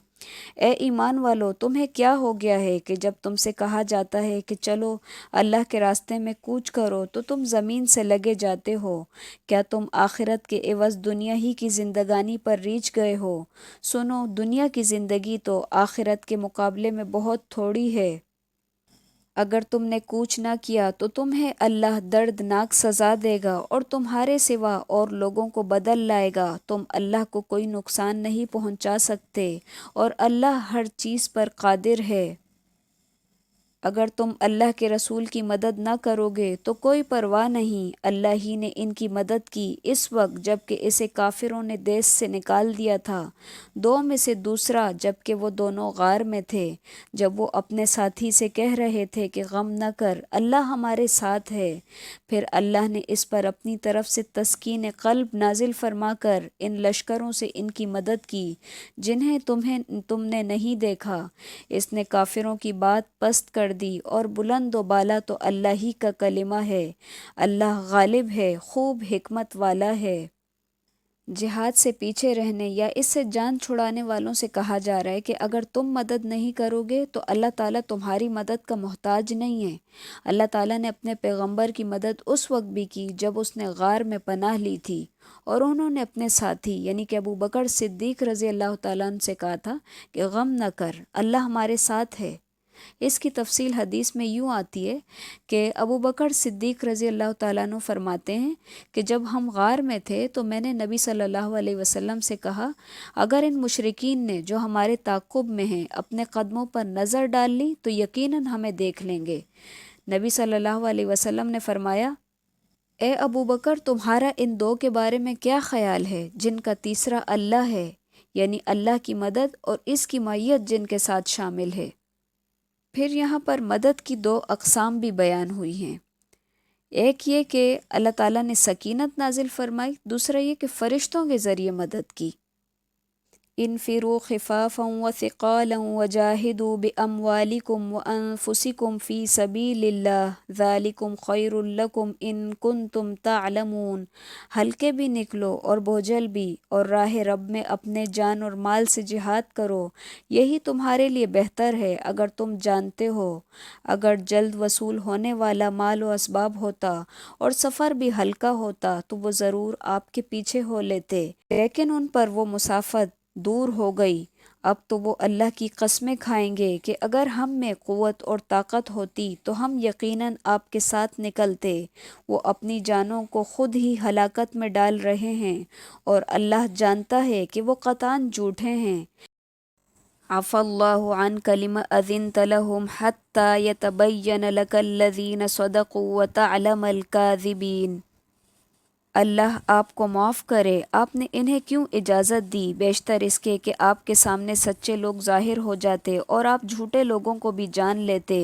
اے ایمان والو، تمہیں کیا ہو گیا ہے کہ جب تم سے کہا جاتا ہے کہ چلو اللہ کے راستے میں کوچ کرو تو تم زمین سے لگے جاتے ہو؟ کیا تم آخرت کے عوض دنیا ہی کی زندگانی پر ریچھ گئے ہو؟ سنو، دنیا کی زندگی تو آخرت کے مقابلے میں بہت تھوڑی ہے۔ اگر تم نے کوچ نہ کیا تو تمہیں اللہ دردناک سزا دے گا اور تمہارے سوا اور لوگوں کو بدل لائے گا۔ تم اللہ کو کوئی نقصان نہیں پہنچا سکتے، اور اللہ ہر چیز پر قادر ہے۔ اگر تم اللہ کے رسول کی مدد نہ کرو گے تو کوئی پرواہ نہیں، اللہ ہی نے ان کی مدد کی اس وقت جب کہ اسے کافروں نے دیس سے نکال دیا تھا، 2 میں سے دوسرا جب کہ وہ دونوں غار میں تھے، جب وہ اپنے ساتھی سے کہہ رہے تھے کہ غم نہ کر، اللہ ہمارے ساتھ ہے۔ پھر اللہ نے اس پر اپنی طرف سے تسکین قلب نازل فرما کر ان لشکروں سے ان کی مدد کی جنہیں تم نے نہیں دیکھا۔ اس نے کافروں کی بات پست کر دی، اور بلند و بالا تو اللہ ہی کا کلمہ ہے۔ اللہ غالب ہے، خوب حکمت والا ہے۔ جہاد سے پیچھے رہنے یا اس سے جان چھڑانے والوں سے کہا جا رہا ہے کہ اگر تم مدد نہیں کرو گے تو اللہ تعالیٰ تمہاری مدد کا محتاج نہیں ہے۔ اللہ تعالیٰ نے اپنے پیغمبر کی مدد اس وقت بھی کی جب اس نے غار میں پناہ لی تھی، اور انہوں نے اپنے ساتھی یعنی کہ ابو بکر صدیق رضی اللہ تعالیٰ عنہ سے کہا تھا کہ غم نہ کر، اللہ ہمارے ساتھ ہے۔ اس کی تفصیل حدیث میں یوں آتی ہے کہ ابو بکر صدیق رضی اللہ تعالیٰ عنہ فرماتے ہیں کہ جب ہم غار میں تھے تو میں نے نبی صلی اللہ علیہ وسلم سے کہا، اگر ان مشرکین نے جو ہمارے تعاقب میں ہیں اپنے قدموں پر نظر ڈال لی تو یقیناً ہمیں دیکھ لیں گے۔ نبی صلی اللہ علیہ وسلم نے فرمایا، اے ابو بکر، تمہارا ان 2 کے بارے میں کیا خیال ہے جن کا تیسرا اللہ ہے، یعنی اللہ کی مدد اور اس کی معیت جن کے ساتھ شامل ہے۔ پھر یہاں پر مدد کی 2 اقسام بھی بیان ہوئی ہیں، ایک یہ کہ اللہ تعالیٰ نے سکینت نازل فرمائی، دوسرا یہ کہ فرشتوں کے ذریعے مدد کی۔ انفروا خفافا وثقالا وجاہدوا باموالکم وانفسکم فی سبیل اللہ ذالکم خیر لکم ان کنتم تعلمون۔ ہلکے بھی نکلو اور بوجھل بھی، اور راہ رب میں اپنے جان اور مال سے جہاد کرو، یہی تمہارے لیے بہتر ہے اگر تم جانتے ہو۔ اگر جلد وصول ہونے والا مال و اسباب ہوتا اور سفر بھی ہلکا ہوتا تو وہ ضرور آپ کے پیچھے ہو لیتے، لیکن ان پر وہ مسافت دور ہو گئی۔ اب تو وہ اللہ کی قسمیں کھائیں گے کہ اگر ہم میں قوت اور طاقت ہوتی تو ہم یقیناً آپ کے ساتھ نکلتے۔ وہ اپنی جانوں کو خود ہی ہلاکت میں ڈال رہے ہیں، اور اللہ جانتا ہے کہ وہ قطعاً جھوٹے ہیں۔ عفا اللہ عنک لم اذنت لهم حتى يتبين لك الذين صدقوا وتعلم الكاذبين۔ اللہ آپ کو معاف کرے، آپ نے انہیں کیوں اجازت دی؟ بیشتر اس کے کہ آپ کے سامنے سچے لوگ ظاہر ہو جاتے اور آپ جھوٹے لوگوں کو بھی جان لیتے۔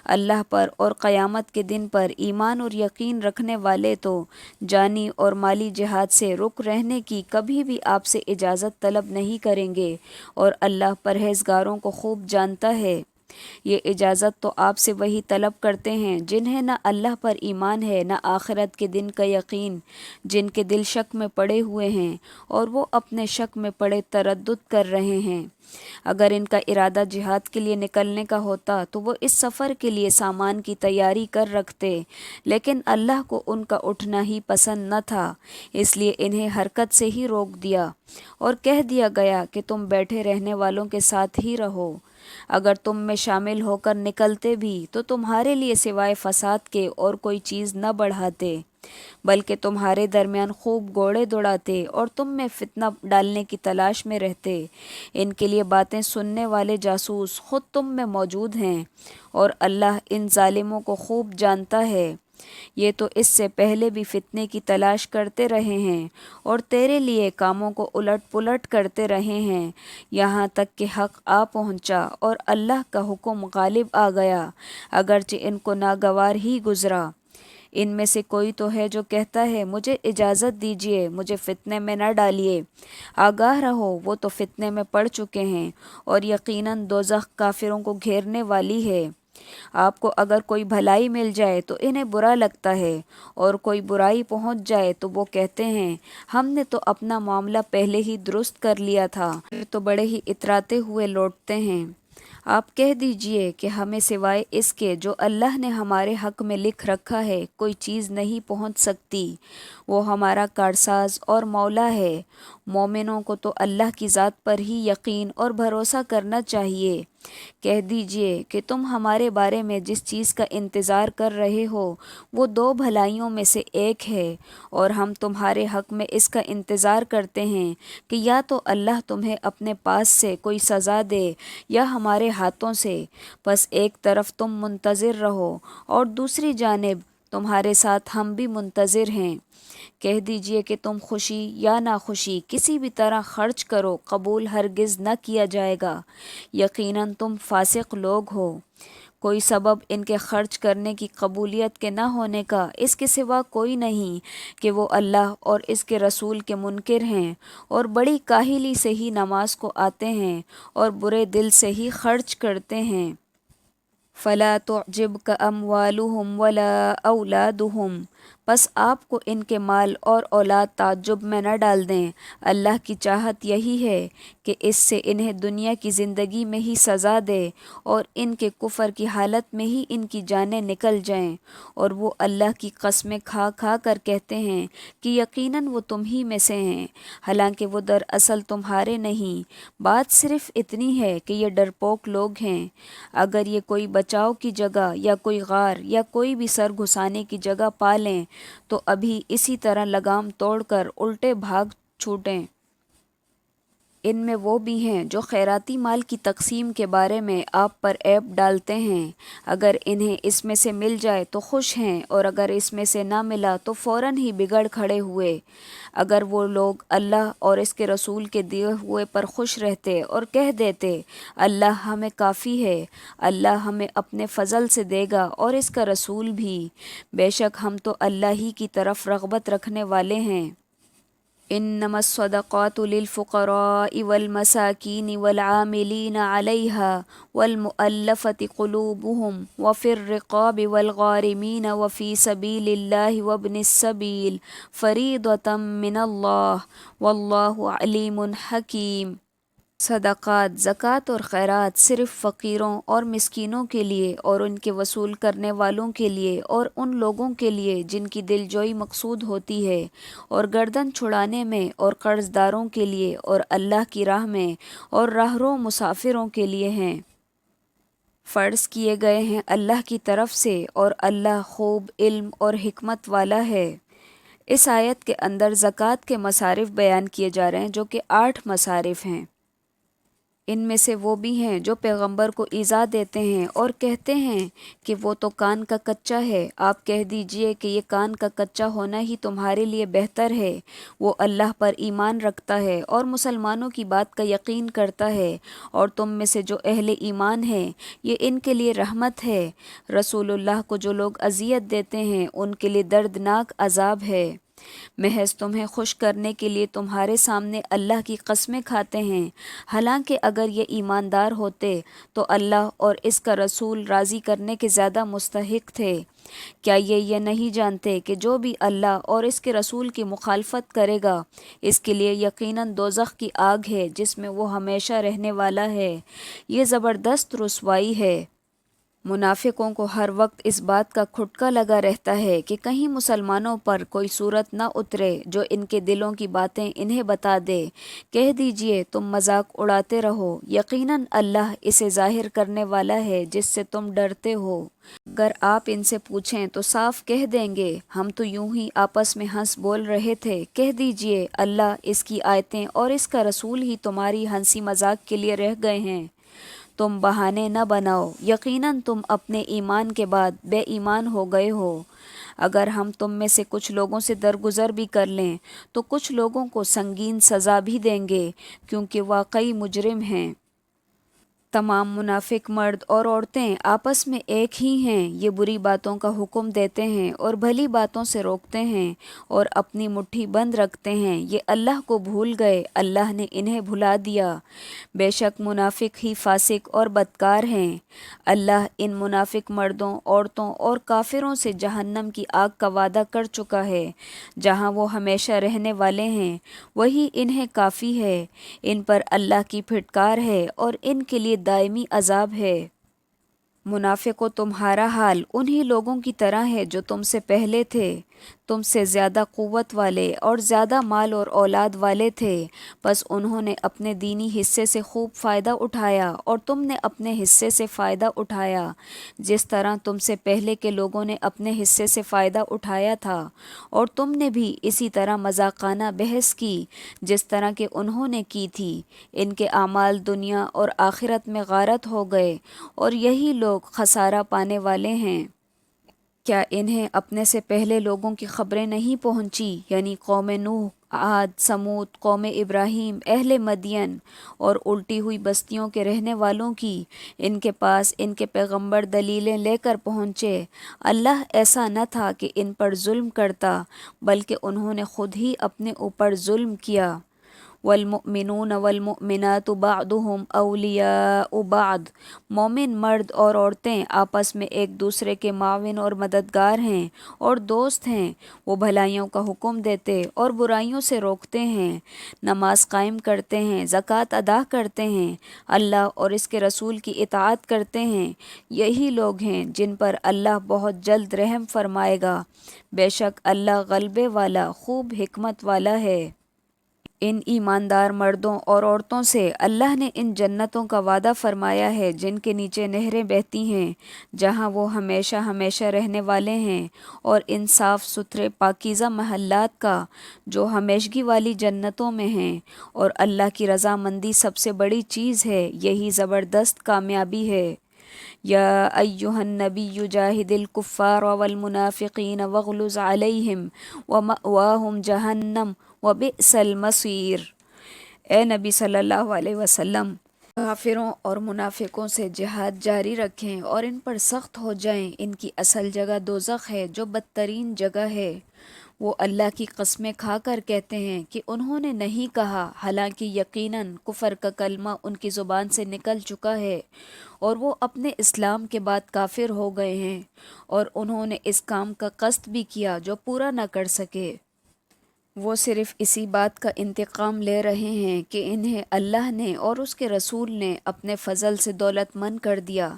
اللہ پر اور قیامت کے دن پر ایمان اور یقین رکھنے والے تو جانی اور مالی جہاد سے رک رہنے کی کبھی بھی آپ سے اجازت طلب نہیں کریں گے، اور اللہ پرہیزگاروں کو خوب جانتا ہے۔ یہ اجازت تو آپ سے وہی طلب کرتے ہیں جنہیں نہ اللہ پر ایمان ہے نہ آخرت کے دن کا یقین، جن کے دل شک میں پڑے ہوئے ہیں اور وہ اپنے شک میں پڑے تردد کر رہے ہیں۔ اگر ان کا ارادہ جہاد کے لیے نکلنے کا ہوتا تو وہ اس سفر کے لیے سامان کی تیاری کر رکھتے، لیکن اللہ کو ان کا اٹھنا ہی پسند نہ تھا، اس لیے انہیں حرکت سے ہی روک دیا اور کہہ دیا گیا کہ تم بیٹھے رہنے والوں کے ساتھ ہی رہو۔ اگر تم میں شامل ہو کر نکلتے بھی تو تمہارے لیے سوائے فساد کے اور کوئی چیز نہ بڑھاتے، بلکہ تمہارے درمیان خوب گھوڑے دوڑاتے اور تم میں فتنہ ڈالنے کی تلاش میں رہتے۔ ان کے لیے باتیں سننے والے جاسوس خود تم میں موجود ہیں، اور اللہ ان ظالموں کو خوب جانتا ہے۔ یہ تو اس سے پہلے بھی فتنے کی تلاش کرتے رہے ہیں اور تیرے لیے کاموں کو الٹ پلٹ کرتے رہے ہیں، یہاں تک کہ حق آ پہنچا اور اللہ کا حکم غالب آ گیا، اگرچہ ان کو ناگوار ہی گزرا۔ ان میں سے کوئی تو ہے جو کہتا ہے مجھے اجازت دیجیے، مجھے فتنے میں نہ ڈالیے۔ آگاہ رہو، وہ تو فتنے میں پڑ چکے ہیں، اور یقیناً دوزخ کافروں کو گھیرنے والی ہے۔ آپ کو اگر کوئی بھلائی مل جائے تو انہیں برا لگتا ہے، اور کوئی برائی پہنچ جائے تو وہ کہتے ہیں ہم نے تو اپنا معاملہ پہلے ہی درست کر لیا تھا، پھر تو بڑے ہی اتراتے ہوئے لوٹتے ہیں۔ آپ کہہ دیجئے کہ ہمیں سوائے اس کے جو اللہ نے ہمارے حق میں لکھ رکھا ہے کوئی چیز نہیں پہنچ سکتی، وہ ہمارا کارساز اور مولا ہے۔ مومنوں کو تو اللہ کی ذات پر ہی یقین اور بھروسہ کرنا چاہیے۔ کہہ دیجئے کہ تم ہمارے بارے میں جس چیز کا انتظار کر رہے ہو وہ دو بھلائیوں میں سے ایک ہے، اور ہم تمہارے حق میں اس کا انتظار کرتے ہیں کہ یا تو اللہ تمہیں اپنے پاس سے کوئی سزا دے یا ہمارے ہاتھوں سے، بس ایک طرف تم منتظر رہو اور دوسری جانب تمہارے ساتھ ہم بھی منتظر ہیں۔ کہہ دیجئے کہ تم خوشی یا ناخوشی کسی بھی طرح خرچ کرو، قبول ہرگز نہ کیا جائے گا، یقیناً تم فاسق لوگ ہو۔ کوئی سبب ان کے خرچ کرنے کی قبولیت کے نہ ہونے کا اس کے سوا کوئی نہیں کہ وہ اللہ اور اس کے رسول کے منکر ہیں، اور بڑی کاہلی سے ہی نماز کو آتے ہیں اور برے دل سے ہی خرچ کرتے ہیں۔ فَلَا تُعْجِبْكَ أَمْوَالُهُمْ وَلَا أَوْلَادُهُمْ، پس آپ کو ان کے مال اور اولاد تعجب میں نہ ڈال دیں۔ اللہ کی چاہت یہی ہے کہ اس سے انہیں دنیا کی زندگی میں ہی سزا دے اور ان کے کفر کی حالت میں ہی ان کی جانیں نکل جائیں، اور وہ اللہ کی قسمیں کھا کھا کر کہتے ہیں کہ یقیناً وہ تم ہی میں سے ہیں، حالانکہ وہ دراصل تمہارے نہیں۔ بات صرف اتنی ہے کہ یہ ڈرپوک لوگ ہیں۔ اگر یہ کوئی بچاؤ کی جگہ یا کوئی غار یا کوئی بھی سر گھسانے کی جگہ پا لیں تو ابھی اسی طرح لگام توڑ کر الٹے بھاگ چھوٹیں۔ ان میں وہ بھی ہیں جو خیراتی مال کی تقسیم کے بارے میں آپ پر عیب ڈالتے ہیں۔ اگر انہیں اس میں سے مل جائے تو خوش ہیں، اور اگر اس میں سے نہ ملا تو فوراً ہی بگڑ کھڑے ہوئے۔ اگر وہ لوگ اللہ اور اس کے رسول کے دیے ہوئے پر خوش رہتے اور کہہ دیتے اللہ ہمیں کافی ہے، اللہ ہمیں اپنے فضل سے دے گا اور اس کا رسول بھی، بے شک ہم تو اللہ ہی کی طرف رغبت رکھنے والے ہیں۔ انما الصدقات للفقراء والمساکین والعاملین علیہا والمؤلفة قلوبهم وفی الرقاب والغارمین وفی سبیل اللہ وابن السبیل فریضۃ من اللہ واللہ علیم حکیم۔ صدقات، زکوٰۃ اور خیرات صرف فقیروں اور مسکینوں کے لیے اور ان کے وصول کرنے والوں کے لیے اور ان لوگوں کے لیے جن کی دل جوئی مقصود ہوتی ہے، اور گردن چھڑانے میں، اور قرض داروں کے لیے، اور اللہ کی راہ میں، اور راہرو مسافروں کے لیے ہیں۔ فرض کیے گئے ہیں اللہ کی طرف سے، اور اللہ خوب علم اور حکمت والا ہے۔ اس آیت کے اندر زکوٰۃ کے مصارف بیان کیے جا رہے ہیں جو کہ 8 مصارف ہیں۔ ان میں سے وہ بھی ہیں جو پیغمبر کو ایذا دیتے ہیں اور کہتے ہیں کہ وہ تو کان کا کچا ہے۔ آپ کہہ دیجئے کہ یہ کان کا کچا ہونا ہی تمہارے لیے بہتر ہے۔ وہ اللہ پر ایمان رکھتا ہے اور مسلمانوں کی بات کا یقین کرتا ہے، اور تم میں سے جو اہل ایمان ہیں یہ ان کے لیے رحمت ہے۔ رسول اللہ کو جو لوگ اذیت دیتے ہیں ان کے لیے دردناک عذاب ہے۔ محض تمہیں خوش کرنے کے لیے تمہارے سامنے اللہ کی قسمیں کھاتے ہیں، حالانکہ اگر یہ ایماندار ہوتے تو اللہ اور اس کا رسول راضی کرنے کے زیادہ مستحق تھے۔ کیا یہ نہیں جانتے کہ جو بھی اللہ اور اس کے رسول کی مخالفت کرے گا اس کے لیے یقیناً دوزخ کی آگ ہے جس میں وہ ہمیشہ رہنے والا ہے۔ یہ زبردست رسوائی ہے۔ منافقوں کو ہر وقت اس بات کا کھٹکا لگا رہتا ہے کہ کہیں مسلمانوں پر کوئی صورت نہ اترے جو ان کے دلوں کی باتیں انہیں بتا دے۔ کہہ دیجئے تم مذاق اڑاتے رہو، یقیناً اللہ اسے ظاہر کرنے والا ہے جس سے تم ڈرتے ہو۔ اگر آپ ان سے پوچھیں تو صاف کہہ دیں گے ہم تو یوں ہی آپس میں ہنس بول رہے تھے۔ کہہ دیجئے اللہ، اس کی آیتیں اور اس کا رسول ہی تمہاری ہنسی مذاق کے لیے رہ گئے ہیں۔ تم بہانے نہ بناؤ، یقیناً تم اپنے ایمان کے بعد بے ایمان ہو گئے ہو۔ اگر ہم تم میں سے کچھ لوگوں سے درگزر بھی کر لیں تو کچھ لوگوں کو سنگین سزا بھی دیں گے کیونکہ واقعی مجرم ہیں۔ تمام منافق مرد اور عورتیں آپس میں ایک ہی ہیں، یہ بری باتوں کا حکم دیتے ہیں اور بھلی باتوں سے روکتے ہیں اور اپنی مٹھی بند رکھتے ہیں۔ یہ اللہ کو بھول گئے، اللہ نے انہیں بھلا دیا۔ بے شک منافق ہی فاسق اور بدکار ہیں۔ اللہ ان منافق مردوں، عورتوں اور کافروں سے جہنم کی آگ کا وعدہ کر چکا ہے جہاں وہ ہمیشہ رہنے والے ہیں، وہی انہیں کافی ہے۔ ان پر اللہ کی پھٹکار ہے اور ان کے لیے دائمی عذاب ہے۔ منافقو، تمہارا حال انہی لوگوں کی طرح ہے جو تم سے پہلے تھے، تم سے زیادہ قوت والے اور زیادہ مال اور اولاد والے تھے، بس انہوں نے اپنے دینی حصے سے خوب فائدہ اٹھایا اور تم نے اپنے حصے سے فائدہ اٹھایا، جس طرح تم سے پہلے کے لوگوں نے اپنے حصے سے فائدہ اٹھایا تھا، اور تم نے بھی اسی طرح مذاقانہ بحث کی جس طرح کہ انہوں نے کی تھی۔ ان کے اعمال دنیا اور آخرت میں غارت ہو گئے اور یہی لوگ خسارہ پانے والے ہیں۔ کیا انہیں اپنے سے پہلے لوگوں کی خبریں نہیں پہنچی، یعنی قوم نوح، عاد، سمود، قوم ابراہیم، اہل مدین اور الٹی ہوئی بستیوں کے رہنے والوں کی؟ ان کے پاس ان کے پیغمبر دلیلیں لے کر پہنچے۔ اللہ ایسا نہ تھا کہ ان پر ظلم کرتا، بلکہ انہوں نے خود ہی اپنے اوپر ظلم کیا۔ والمؤمنون والمؤمنات بعضهم اولیاء بعض، مومن مرد اور عورتیں آپس میں ایک دوسرے کے معاون اور مددگار ہیں اور دوست ہیں۔ وہ بھلائیوں کا حکم دیتے اور برائیوں سے روکتے ہیں، نماز قائم کرتے ہیں، زکوٰۃ ادا کرتے ہیں، اللہ اور اس کے رسول کی اطاعت کرتے ہیں۔ یہی لوگ ہیں جن پر اللہ بہت جلد رحم فرمائے گا۔ بے شک اللہ غلبے والا، خوب حکمت والا ہے۔ ان ایماندار مردوں اور عورتوں سے اللہ نے ان جنتوں کا وعدہ فرمایا ہے جن کے نیچے نہریں بہتی ہیں، جہاں وہ ہمیشہ ہمیشہ رہنے والے ہیں، اور ان صاف ستھرے پاکیزہ محلات کا جو ہمیشگی والی جنتوں میں ہیں، اور اللہ کی رضامندی سب سے بڑی چیز ہے، یہی زبردست کامیابی ہے۔ یا ایہا النبی جاہد الکفار والمنافقین واغلظ علیہم ومأواہم جہنم وبئس المصیر۔ اے نبی صلی اللہ علیہ وسلم، کافروں اور منافقوں سے جہاد جاری رکھیں اور ان پر سخت ہو جائیں، ان کی اصل جگہ دوزخ ہے جو بدترین جگہ ہے۔ وہ اللہ کی قسمیں کھا کر کہتے ہیں کہ انہوں نے نہیں کہا، حالانکہ یقیناً کفر کا کلمہ ان کی زبان سے نکل چکا ہے اور وہ اپنے اسلام کے بعد کافر ہو گئے ہیں، اور انہوں نے اس کام کا قصد بھی کیا جو پورا نہ کر سکے۔ وہ صرف اسی بات کا انتقام لے رہے ہیں کہ انہیں اللہ نے اور اس کے رسول نے اپنے فضل سے دولت مند کر دیا۔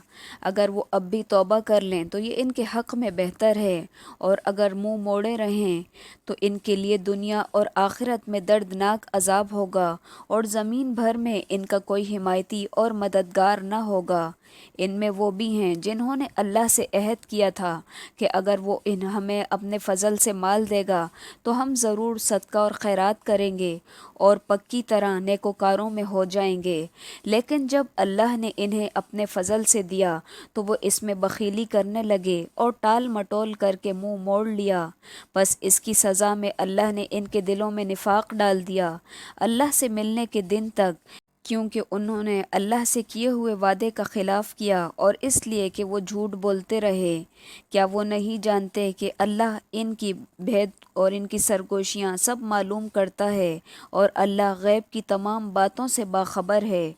اگر وہ اب بھی توبہ کر لیں تو یہ ان کے حق میں بہتر ہے، اور اگر منہ موڑے رہیں تو ان کے لیے دنیا اور آخرت میں دردناک عذاب ہوگا، اور زمین بھر میں ان کا کوئی حمایتی اور مددگار نہ ہوگا۔ ان میں وہ بھی ہیں جنہوں نے اللہ سے عہد کیا تھا کہ اگر وہ ہمیں اپنے فضل سے مال دے گا تو ہم ضرور صدقہ اور خیرات کریں گے اور پکی طرح نیکوکاروں میں ہو جائیں گے، لیکن جب اللہ نے انہیں اپنے فضل سے دیا تو وہ اس میں بخیلی کرنے لگے اور ٹال مٹول کر کے منہ موڑ لیا، بس اس کی سزا میں اللہ نے ان کے دلوں میں نفاق ڈال دیا اللہ سے ملنے کے دن تک، کیونکہ انہوں نے اللہ سے کیے ہوئے وعدے کا خلاف کیا اور اس لیے کہ وہ جھوٹ بولتے رہے۔ کیا وہ نہیں جانتے کہ اللہ ان کی بھید اور ان کی سرگوشیاں سب معلوم کرتا ہے، اور اللہ غیب کی تمام باتوں سے باخبر ہے؟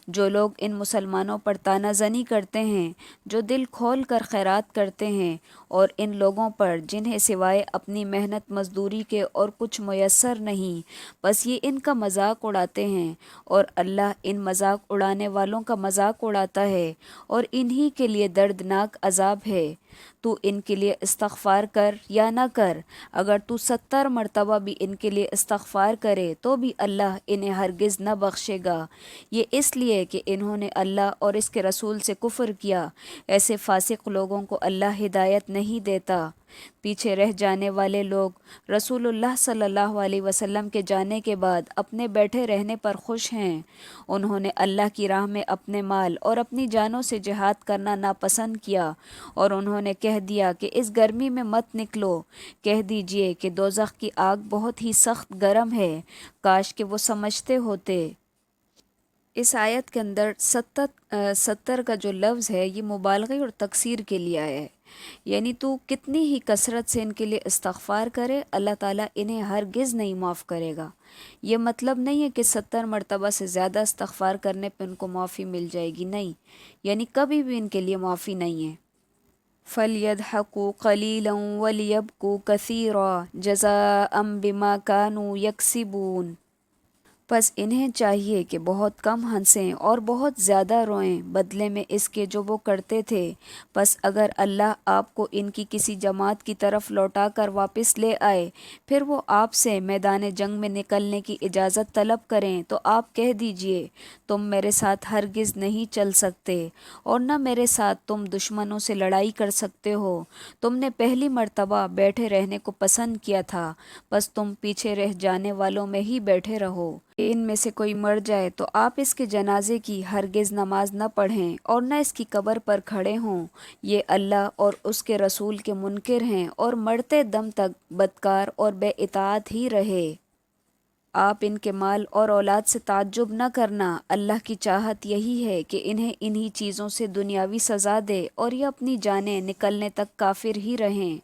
جو لوگ ان مسلمانوں پر طعنہ زنی کرتے ہیں، جو دل کھول کر خیرات کرتے ہیں، اور ان لوگوں پر جنہیں سوائے اپنی محنت مزدوری کے اور کچھ میسر نہیں، بس یہ ان کا مذاق اڑاتے ہیں، اور اللہ ان مذاق اڑانے والوں کا مذاق اڑاتا ہے، اور انہی کے لیے دردناک عذاب ہے۔ تو ان کے لیے استغفار کر یا نہ کر، اگر تو 70 مرتبہ بھی ان کے لیے استغفار کرے تو بھی اللہ انہیں ہرگز نہ بخشے گا، یہ اس لیے کہ انہوں نے اللہ اور اس کے رسول سے کفر کیا۔ ایسے فاسق لوگوں کو اللہ ہدایت نہیں دیتا۔ پیچھے رہ جانے والے لوگ رسول اللہ صلی اللہ علیہ وسلم کے جانے کے بعد اپنے بیٹھے رہنے پر خوش ہیں۔ انہوں نے اللہ کی راہ میں اپنے مال اور اپنی جانوں سے جہاد کرنا ناپسند کیا، اور انہوں نے کہہ دیا کہ اس گرمی میں مت نکلو، کہہ دیجئے کہ دوزخ کی آگ بہت ہی سخت گرم ہے، کاش کہ وہ سمجھتے ہوتے۔ اس آیت کے اندر 70 کا جو لفظ ہے یہ مبالغے اور تکثیر کے لیے آیا ہے، یعنی تو کتنی ہی کثرت سے ان کے لیے استغفار کرے، اللہ تعالیٰ انہیں ہرگز نہیں معاف کرے گا۔ یہ مطلب نہیں ہے کہ 70 مرتبہ سے زیادہ استغفار کرنے پہ ان کو معافی مل جائے گی، نہیں، یعنی کبھی بھی ان کے لیے معافی نہیں ہے۔ فَلْيَضْحَكُوا قَلِيلًا وَلْيَبْكُوا كَثِيرًا جَزَاءً بِمَا كَانُوا يَكْسِبُونَ۔ پس انہیں چاہیے کہ بہت کم ہنسیں اور بہت زیادہ روئیں بدلے میں اس کے جو وہ کرتے تھے۔ پس اگر اللہ آپ کو ان کی کسی جماعت کی طرف لوٹا کر واپس لے آئے، پھر وہ آپ سے میدان جنگ میں نکلنے کی اجازت طلب کریں تو آپ کہہ دیجئے تم میرے ساتھ ہرگز نہیں چل سکتے، اور نہ میرے ساتھ تم دشمنوں سے لڑائی کر سکتے ہو، تم نے پہلی مرتبہ بیٹھے رہنے کو پسند کیا تھا، بس تم پیچھے رہ جانے والوں میں ہی بیٹھے رہو۔ ان میں سے کوئی مر جائے تو آپ اس کے جنازے کی ہرگز نماز نہ پڑھیں اور نہ اس کی قبر پر کھڑے ہوں، یہ اللہ اور اس کے رسول کے منکر ہیں اور مرتے دم تک بدکار اور بے اطاعت ہی رہے۔ آپ ان کے مال اور اولاد سے تعجب نہ کرنا، اللہ کی چاہت یہی ہے کہ انہیں انہی چیزوں سے دنیاوی سزا دے اور یہ اپنی جانیں نکلنے تک کافر ہی رہیں۔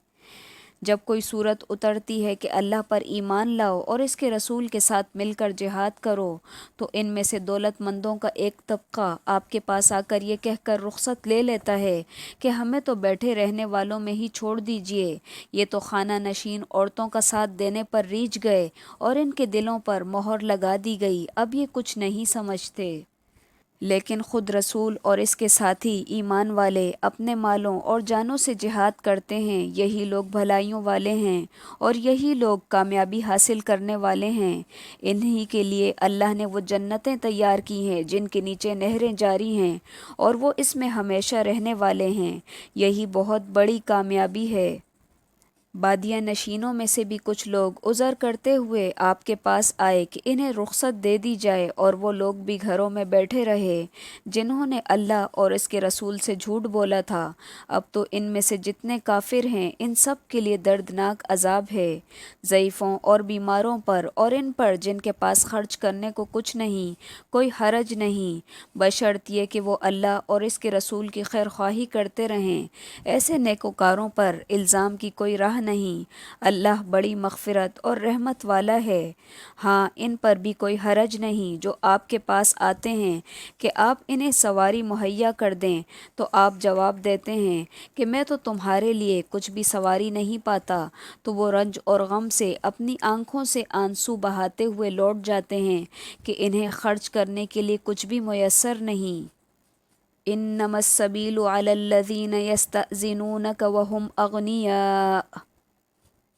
جب کوئی صورت اترتی ہے کہ اللہ پر ایمان لاؤ اور اس کے رسول کے ساتھ مل کر جہاد کرو، تو ان میں سے دولت مندوں کا ایک طبقہ آپ کے پاس آ کر یہ کہہ کر رخصت لے لیتا ہے کہ ہمیں تو بیٹھے رہنے والوں میں ہی چھوڑ دیجئے، یہ تو خانہ نشین عورتوں کا ساتھ دینے پر ریجھ گئے اور ان کے دلوں پر مہر لگا دی گئی، اب یہ کچھ نہیں سمجھتے۔ لیکن خود رسول اور اس کے ساتھی ایمان والے اپنے مالوں اور جانوں سے جہاد کرتے ہیں، یہی لوگ بھلائیوں والے ہیں اور یہی لوگ کامیابی حاصل کرنے والے ہیں۔ انہی کے لیے اللہ نے وہ جنتیں تیار کی ہیں جن کے نیچے نہریں جاری ہیں اور وہ اس میں ہمیشہ رہنے والے ہیں، یہی بہت بڑی کامیابی ہے۔ بادیہ نشینوں میں سے بھی کچھ لوگ عذر کرتے ہوئے آپ کے پاس آئے کہ انہیں رخصت دے دی جائے، اور وہ لوگ بھی گھروں میں بیٹھے رہے جنہوں نے اللہ اور اس کے رسول سے جھوٹ بولا تھا۔ اب تو ان میں سے جتنے کافر ہیں ان سب کے لیے دردناک عذاب ہے۔ ضعیفوں اور بیماروں پر اور ان پر جن کے پاس خرچ کرنے کو کچھ نہیں کوئی حرج نہیں، بشرط یہ کہ وہ اللہ اور اس کے رسول کی خیر خواہی کرتے رہیں۔ ایسے نیکوکاروں پر الزام کی کوئی راہ نہیں، اللہ بڑی مغفرت اور رحمت والا ہے۔ ہاں، ان پر بھی کوئی حرج نہیں جو آپ کے پاس آتے ہیں کہ آپ انہیں سواری مہیا کر دیں، تو آپ جواب دیتے ہیں کہ میں تو تمہارے لیے کچھ بھی سواری نہیں پاتا، تو وہ رنج اور غم سے اپنی آنکھوں سے آنسو بہاتے ہوئے لوٹ جاتے ہیں کہ انہیں خرچ کرنے کے لیے کچھ بھی میسر نہیں۔ انما السبیل علی الذین یستأذنونک وہم اغنیاء۔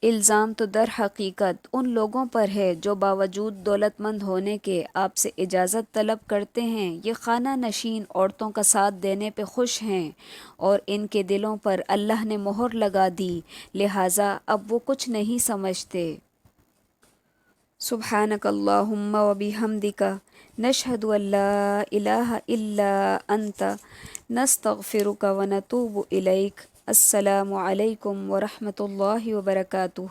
الزام تو در حقیقت ان لوگوں پر ہے جو باوجود دولت مند ہونے کے آپ سے اجازت طلب کرتے ہیں، یہ خانہ نشین عورتوں کا ساتھ دینے پہ خوش ہیں اور ان کے دلوں پر اللہ نے مہر لگا دی، لہٰذا اب وہ کچھ نہیں سمجھتے۔ سبحانک اللہم و بحمدک نشہد ان لا الہ الا انت نستغفرک و نتوب الیک۔ السلام علیکم ورحمۃ اللہ وبرکاتہ۔